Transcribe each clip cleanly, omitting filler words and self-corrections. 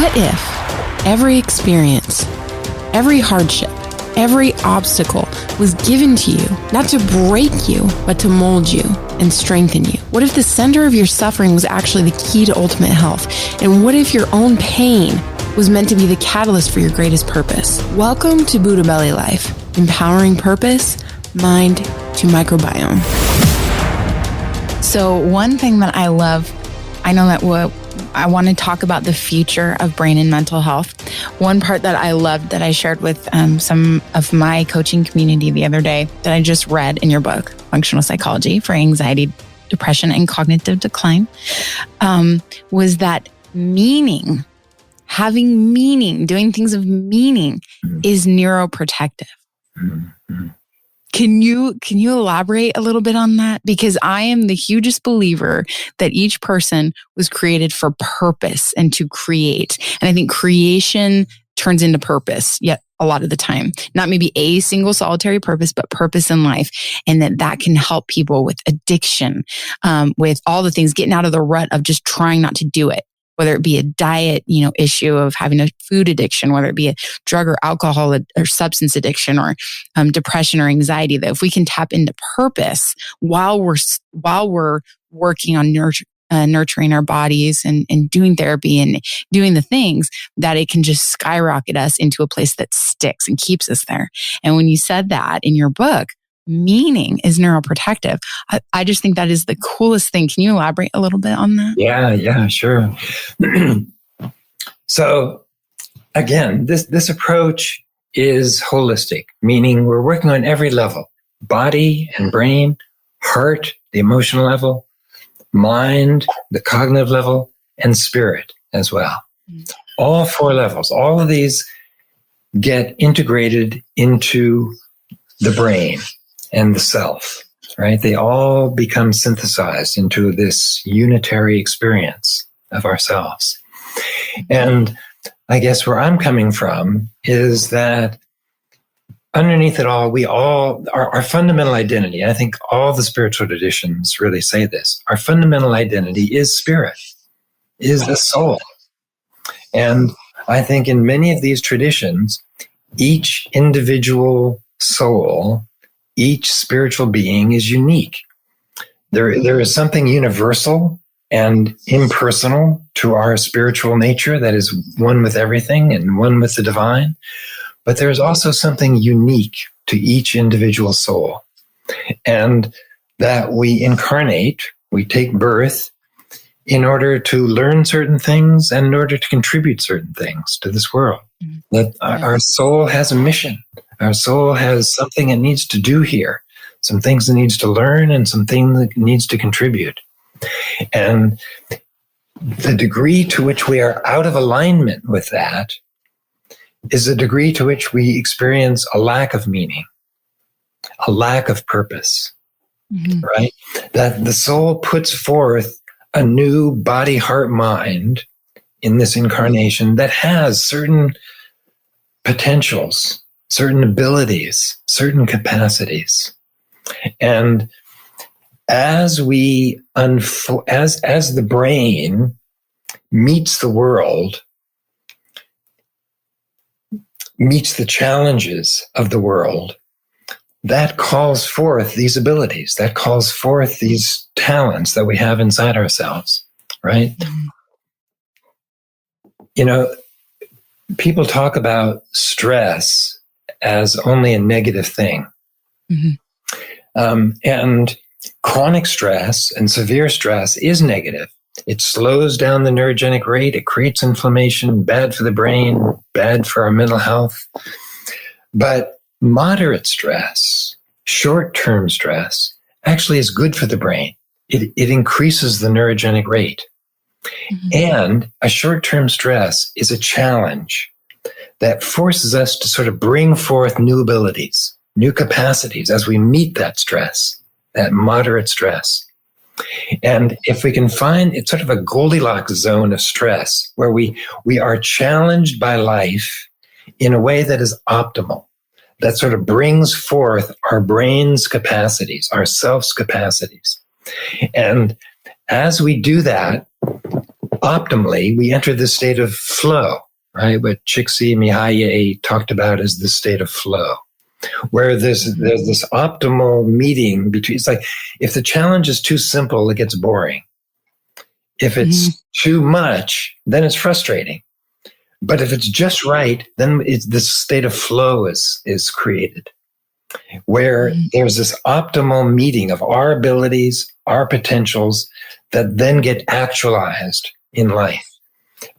What if every experience, every hardship, every obstacle was given to you, not to break you, but to mold you and strengthen you? What if the center of your suffering was actually the key to ultimate health? And what if your own pain was meant to be the catalyst for your greatest purpose? Welcome to Buddha Belly Life, empowering purpose, mind to microbiome. So one thing that I love, I know that I want to talk about the future of brain and mental health. One part that I loved that I shared with some of my coaching community the other day that I just read in your book, Functional Psychology for Anxiety, Depression, and Cognitive Decline, was that meaning, having meaning, doing things of meaning is neuroprotective. Mm-hmm. Can you elaborate a little bit on that? Because I am the hugest believer that each person was created for purpose and to create. And I think creation turns into purpose, yet a lot of the time. Not maybe a single solitary purpose, but purpose in life. And that can help people with addiction, with all the things, getting out of the rut of just trying not to do it. Whether it be a diet, issue of having a food addiction, whether it be a drug or alcohol or substance addiction or depression or anxiety, that if we can tap into purpose while we're working on nurturing our bodies and doing therapy and doing the things, that it can just skyrocket us into a place that sticks and keeps us there. And when you said that in your book, meaning is neuroprotective, I just think that is the coolest thing. Can you elaborate a little bit on that? Yeah, sure. So again, this approach is holistic, meaning we're working on every level: body and brain, heart, the emotional level, mind, the cognitive level, and spirit as well. All four levels, all of these get integrated into the brain and the self, right? They all become synthesized into this unitary experience of ourselves. And I guess where I'm coming from is that underneath it all, our fundamental identity, I think all the spiritual traditions really say this, our fundamental identity is spirit, is the soul. And I think in many of these traditions, each individual soul, each spiritual being is unique. There is something universal and impersonal to our spiritual nature that is one with everything and one with the divine. But there's also something unique to each individual soul. And that we incarnate, we take birth in order to learn certain things and in order to contribute certain things to this world. That our soul has a mission. Our soul has something it needs to do here, some things it needs to learn and some things it needs to contribute. And the degree to which we are out of alignment with that is the degree to which we experience a lack of meaning, a lack of purpose, right? That the soul puts forth a new body, heart, mind in this incarnation that has certain potentials, certain abilities, certain capacities. And as we as the brain meets the world, meets the challenges of the world, that calls forth these abilities, that calls forth these talents that we have inside ourselves, right? People talk about stress as only a negative thing. And chronic stress and severe stress is negative. It slows down the neurogenic rate. It creates inflammation, bad for the brain, bad for our mental health. But moderate stress, short-term stress, actually is good for the brain. It increases the neurogenic rate. And a short-term stress is a challenge that forces us to sort of bring forth new abilities, new capacities as we meet that stress, that moderate stress. And if we can find, it's sort of a Goldilocks zone of stress where we are challenged by life in a way that is optimal, that sort of brings forth our brain's capacities, our self's capacities. And as we do that, optimally, we enter this state of flow, right? What Csikszentmihalyi talked about is the state of flow, where there's this optimal meeting between, it's like, if the challenge is too simple, it gets boring. If it's too much, then it's frustrating. But if it's just right, then this state of flow is created, where there's this optimal meeting of our abilities, our potentials that then get actualized in life,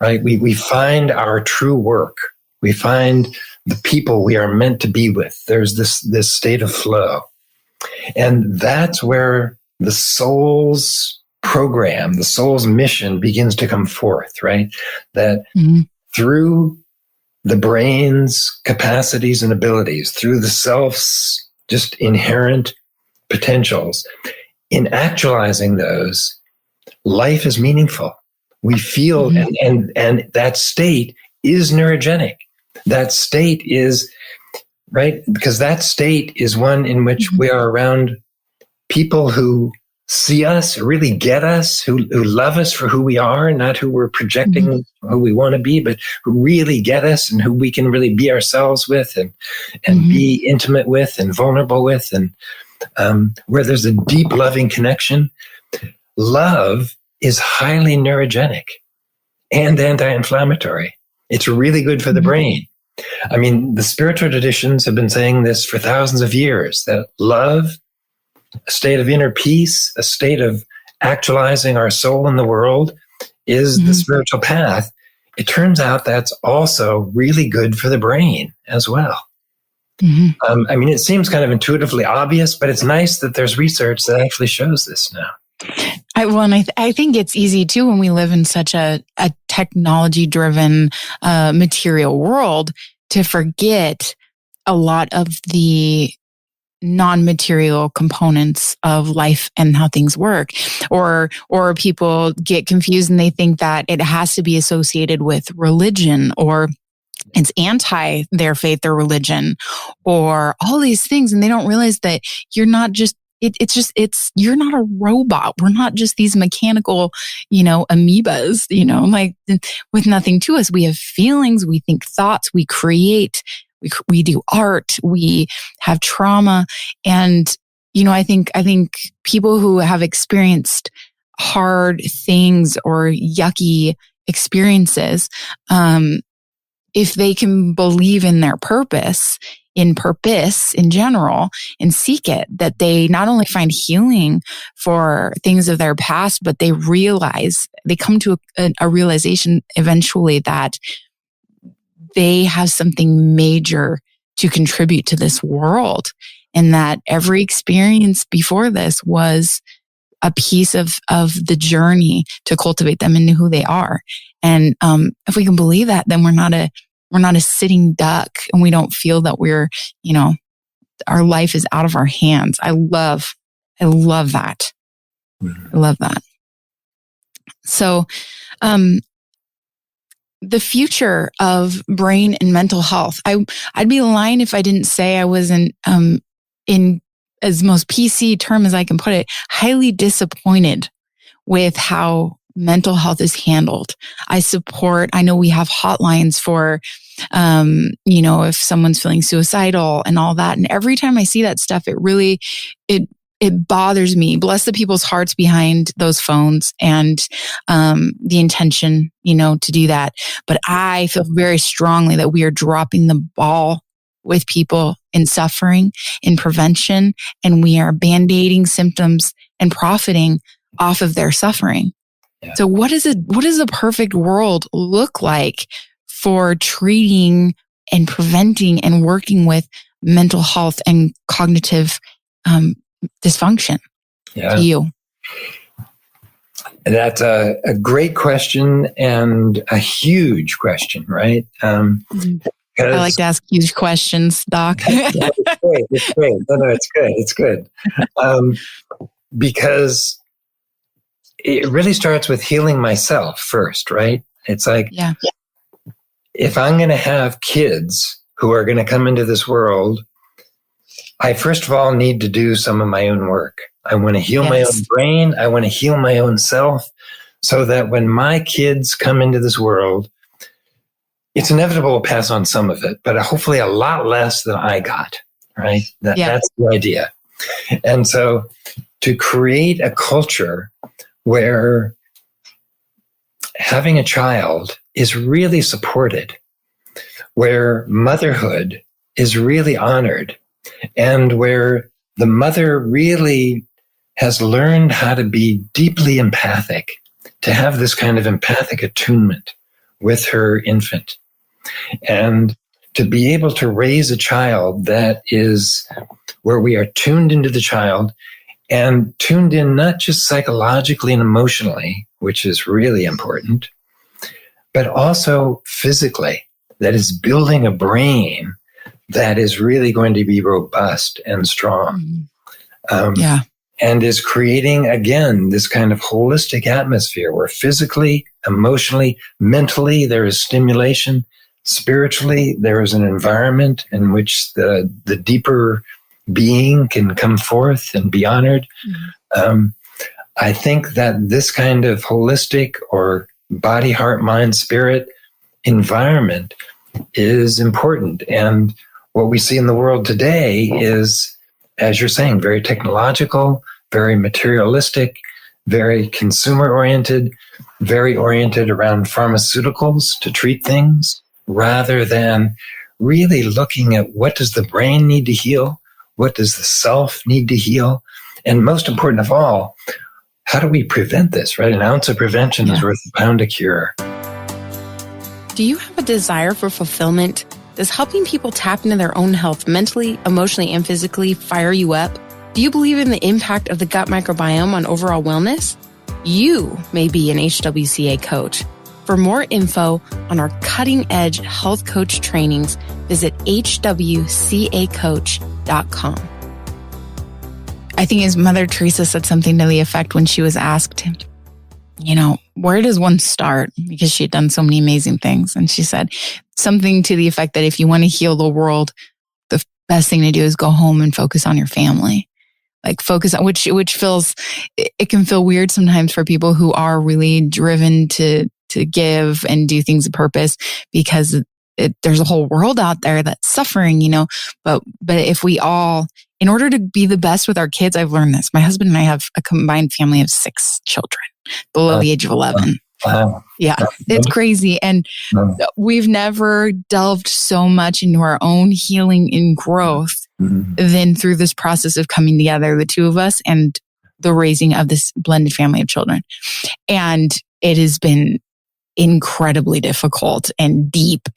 right? We find our true work. We find the people we are meant to be with. There's this state of flow. And that's where the soul's program, the soul's mission begins to come forth, right? That through the brain's capacities and abilities, through the self's just inherent potentials, in actualizing those, life is meaningful. We feel, and that state is neurogenic. That state is, right? Because that state is one in which we are around people who see us, really get us, who love us for who we are, not who we're projecting who we want to be, but who really get us and who we can really be ourselves with and be intimate with and vulnerable with, and where there's a deep loving connection. Love is highly neurogenic and anti-inflammatory. It's really good for the brain. I mean, the spiritual traditions have been saying this for thousands of years, that love, a state of inner peace, a state of actualizing our soul in the world, is the spiritual path. It turns out that's also really good for the brain as well. I mean, it seems kind of intuitively obvious, but it's nice that there's research that actually shows this now. I think it's easy too when we live in such a technology-driven, material world to forget a lot of the non-material components of life and how things work, or people get confused and they think that it has to be associated with religion, or it's anti their faith or religion, or all these things, and they don't realize that you're not just you're not a robot. We're not just these mechanical, amoebas, like with nothing to us. We have feelings, we think thoughts, we create, we do art, we have trauma. And, I think people who have experienced hard things or yucky experiences, if they can believe in their purpose in general and seek it, that they not only find healing for things of their past, but they come to a realization eventually that they have something major to contribute to this world, and that every experience before this was a piece of the journey to cultivate them into who they are. And if we can believe that, then we're not a sitting duck, and we don't feel that we're, our life is out of our hands. I love that. I love that. So, the future of brain and mental health. I'd be lying if I didn't say I wasn't, in as most PC term as I can put it, highly disappointed with how mental health is handled. I know we have hotlines for, if someone's feeling suicidal and all that. And every time I see that stuff, it bothers me. Bless the people's hearts behind those phones and the intention, to do that. But I feel very strongly that we are dropping the ball with people in suffering, in prevention, and we are band-aiding symptoms and profiting off of their suffering. Yeah. So what does a perfect world look like for treating and preventing and working with mental health and cognitive dysfunction? Yeah. To you? That's a great question and a huge question, right? I like to ask huge questions, Doc. It's great. No, it's good. Because it really starts with healing myself first, right? It's like, if I'm going to have kids who are going to come into this world, I first of all need to do some of my own work. I want to heal my own brain. I want to heal my own self so that when my kids come into this world, it's inevitable we'll pass on some of it, but hopefully a lot less than I got, right? That's the idea. And so to create a culture where having a child is really supported, where motherhood is really honored, and where the mother really has learned how to be deeply empathic, to have this kind of empathic attunement with her infant, and to be able to raise a child that is where we are tuned into the child and tuned in not just psychologically and emotionally, which is really important, but also physically, that is building a brain that is really going to be robust and strong. And is creating, again, this kind of holistic atmosphere where physically, emotionally, mentally, there is stimulation. Spiritually, there is an environment in which the deeper being can come forth and be honored. I think that this kind of holistic or body, heart, mind, spirit environment is important. And what we see in the world today is, as you're saying, very technological, very materialistic, very consumer-oriented, very oriented around pharmaceuticals to treat things, rather than really looking at what does the brain need to heal, what does the self need to heal, and most important of all, how do we prevent this, right? An ounce of prevention is worth a pound of cure. Do you have a desire for fulfillment? Does helping people tap into their own health mentally, emotionally, and physically fire you up? Do you believe in the impact of the gut microbiome on overall wellness? You may be an HWCA coach. For more info on our cutting-edge health coach trainings, visit hwcacoach.com. I think as Mother Teresa said something to the effect when she was asked, where does one start? Because she had done so many amazing things. And she said something to the effect that if you want to heal the world, the best thing to do is go home and focus on your family. Like focus on, which feels, it can feel weird sometimes for people who are really driven to give and do things of purpose, because there's a whole world out there that's suffering, but if we all, in order to be the best with our kids, I've learned this. My husband and I have a combined family of 6 children below the age of 11. Wow. Yeah, it's crazy. And we've never delved so much into our own healing and growth than through this process of coming together, the two of us, and the raising of this blended family of children. And it has been incredibly difficult and deep,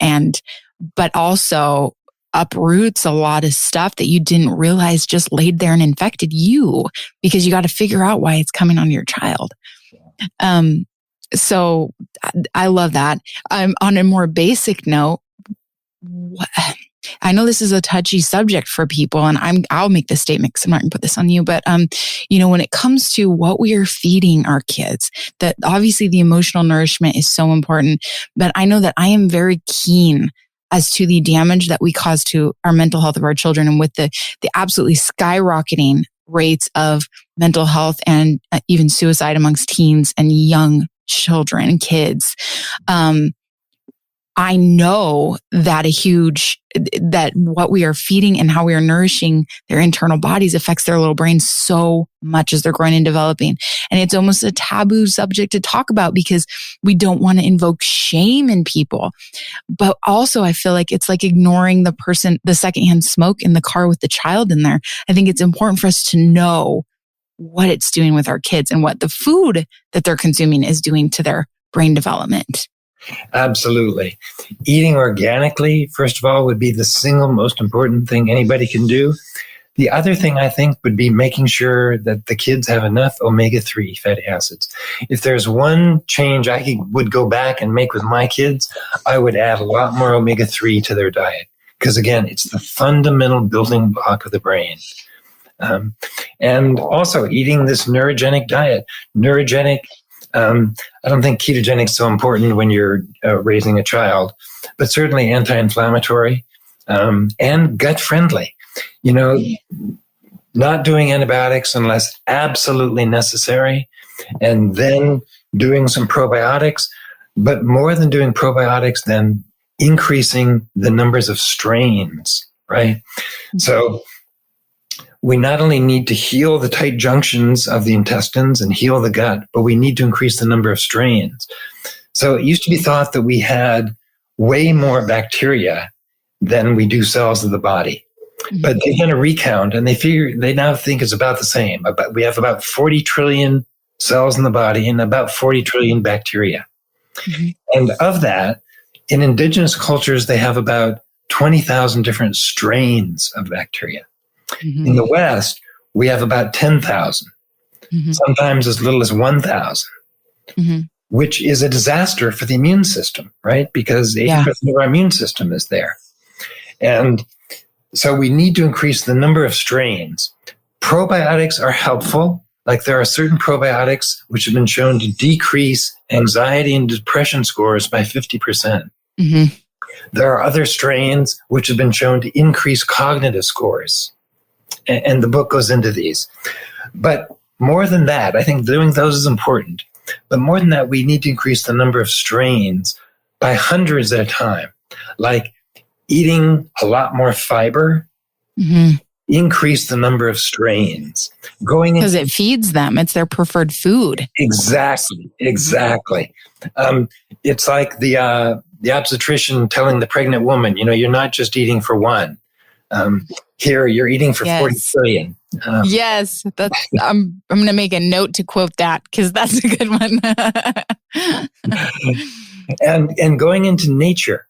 but also uproots a lot of stuff that you didn't realize just laid there and infected you, because you got to figure out why it's coming on your child. So I love that. On a more basic note, I know this is a touchy subject for people, and I'll make this statement because I'm not going to put this on you, but when it comes to what we are feeding our kids, that obviously the emotional nourishment is so important, but I know that I am very keen as to the damage that we cause to our mental health of our children, and with the absolutely skyrocketing rates of mental health and even suicide amongst teens and young children and kids. I know that that what we are feeding and how we are nourishing their internal bodies affects their little brains so much as they're growing and developing. And it's almost a taboo subject to talk about because we don't want to invoke shame in people. But also I feel like it's like ignoring the secondhand smoke in the car with the child in there. I think it's important for us to know what it's doing with our kids and what the food that they're consuming is doing to their brain development. Absolutely. Eating organically, first of all, would be the single most important thing anybody can do. The other thing I think would be making sure that the kids have enough omega-3 fatty acids. If there's one change I would go back and make with my kids, I would add a lot more omega-3 to their diet. Because again, it's the fundamental building block of the brain. And also eating this neurogenic diet. I don't think ketogenic is so important when you're raising a child, but certainly anti-inflammatory and gut-friendly. Not doing antibiotics unless absolutely necessary, and then doing some probiotics, but more than doing probiotics, then increasing the numbers of strains, right? Mm-hmm. So we not only need to heal the tight junctions of the intestines and heal the gut, but we need to increase the number of strains. So it used to be thought that we had way more bacteria than we do cells of the body. Mm-hmm. But they did a recount and they now think it's about the same. We have about 40 trillion cells in the body and about 40 trillion bacteria. Mm-hmm. And of that, in indigenous cultures, they have about 20,000 different strains of bacteria. Mm-hmm. In the West, we have about 10,000, mm-hmm. sometimes as little as 1,000, mm-hmm. which is a disaster for the immune system, right? Because 80% of our immune system is there. And so we need to increase the number of strains. Probiotics are helpful. Like there are certain probiotics which have been shown to decrease anxiety and depression scores by 50%. Mm-hmm. There are other strains which have been shown to increase cognitive scores. And the book goes into these. But more than that, I think doing those is important. But more than that, we need to increase the number of strains by hundreds at a time. Like eating a lot more fiber, mm-hmm. increase the number of strains. Because it feeds them. It's their preferred food. Exactly. It's like the obstetrician telling the pregnant woman, you're not just eating for one. Here, you're eating for 40 trillion. Yes, I'm going to make a note to quote that because that's a good one. and going into nature,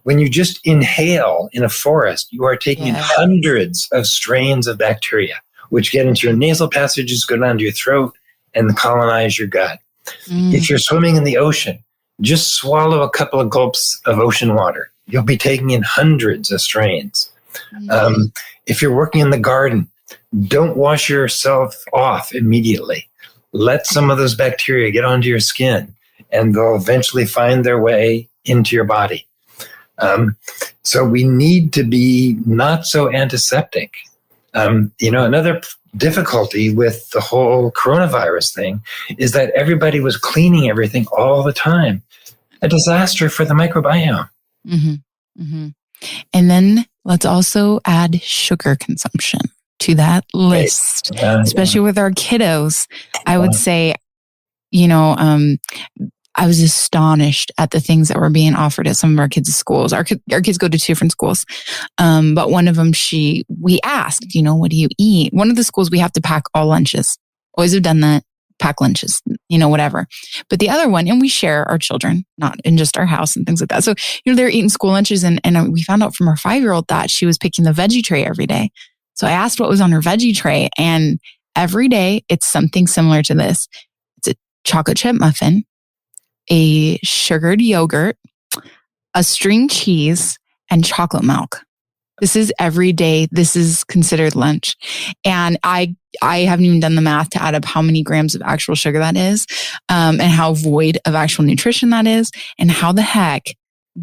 when you just inhale in a forest, you are taking in hundreds of strains of bacteria, which get into your nasal passages, go down to your throat, and colonize your gut. Mm. If you're swimming in the ocean, just swallow a couple of gulps of ocean water. You'll be taking in hundreds of strains. If you're working in the garden, don't wash yourself off immediately. Let some of those bacteria get onto your skin, and they'll eventually find their way into your body. So we need to be not so antiseptic. Another difficulty with the whole coronavirus thing is that everybody was cleaning everything all the time. A disaster for the microbiome. Mm-hmm. Mm-hmm. And then let's also add sugar consumption to that list, especially with our kiddos. I would say, I was astonished at the things that were being offered at some of our kids' schools. Our kids go to two different schools. But one of them, we asked, what do you eat? One of the schools, we have to pack all lunches. Always have done that. Pack lunches, whatever. But the other one, and we share our children, not in just our house and things like that. So, they're eating school lunches and we found out from our 5-year-old that she was picking the veggie tray every day. So I asked what was on her veggie tray, and every day it's something similar to this. It's a chocolate chip muffin, a sugared yogurt, a string cheese, and chocolate milk. This is every day. This is considered lunch. And I haven't even done the math to add up how many grams of actual sugar that is, and how void of actual nutrition that is, and how the heck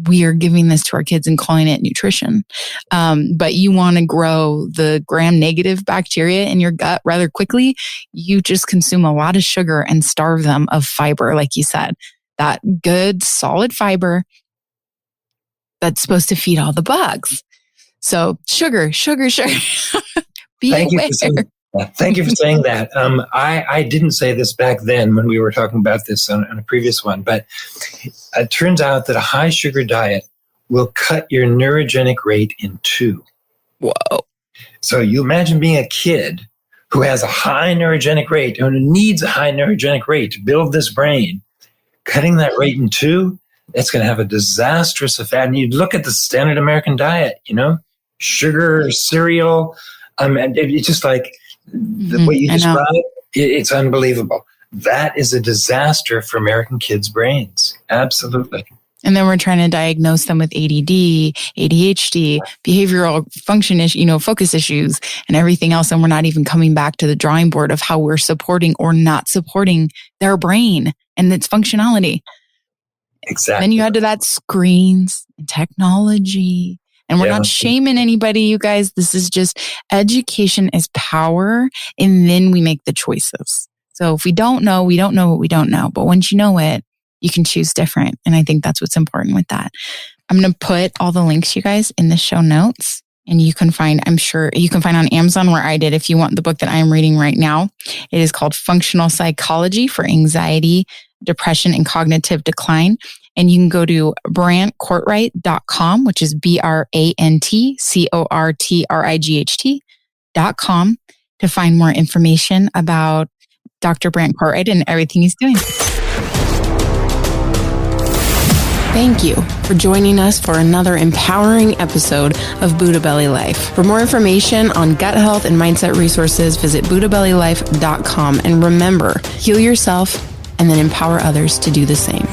we are giving this to our kids and calling it nutrition. But you want to grow the gram-negative bacteria in your gut rather quickly, you just consume a lot of sugar and starve them of fiber, like you said. That good, solid fiber that's supposed to feed all the bugs. So sugar. Be aware. Thank you for saying that. I didn't say this back then when we were talking about this on a previous one, but it turns out that a high sugar diet will cut your neurogenic rate in 2. Whoa. So you imagine being a kid who has a high neurogenic rate and who needs a high neurogenic rate to build this brain. Cutting that rate in 2, it's going to have a disastrous effect. And you look at the standard American diet, sugar, cereal, and it's just like the way you describe it, it's unbelievable. That is a disaster for American kids' brains. Absolutely. And then we're trying to diagnose them with ADD, ADHD, behavioral function, focus issues and everything else. And we're not even coming back to the drawing board of how we're supporting or not supporting their brain and its functionality. Exactly. Then you add to that screens and technology. And we're not shaming anybody, you guys. This is just education is power. And then we make the choices. So if we don't know what we don't know. But once you know it, you can choose different. And I think that's what's important with that. I'm going to put all the links, you guys, in the show notes. And you can find, I'm sure you can find on Amazon where I did, if you want the book that I'm reading right now. It is called Functional Psychology for Anxiety, Depression, and Cognitive Decline. And you can go to brantcortright.com, which is BrantCortright.com to find more information about Dr. Brant Cortright and everything he's doing. Thank you for joining us for another empowering episode of Buddha Belly Life. For more information on gut health and mindset resources, visit BuddhaBellyLife.com. And remember, heal yourself and then empower others to do the same.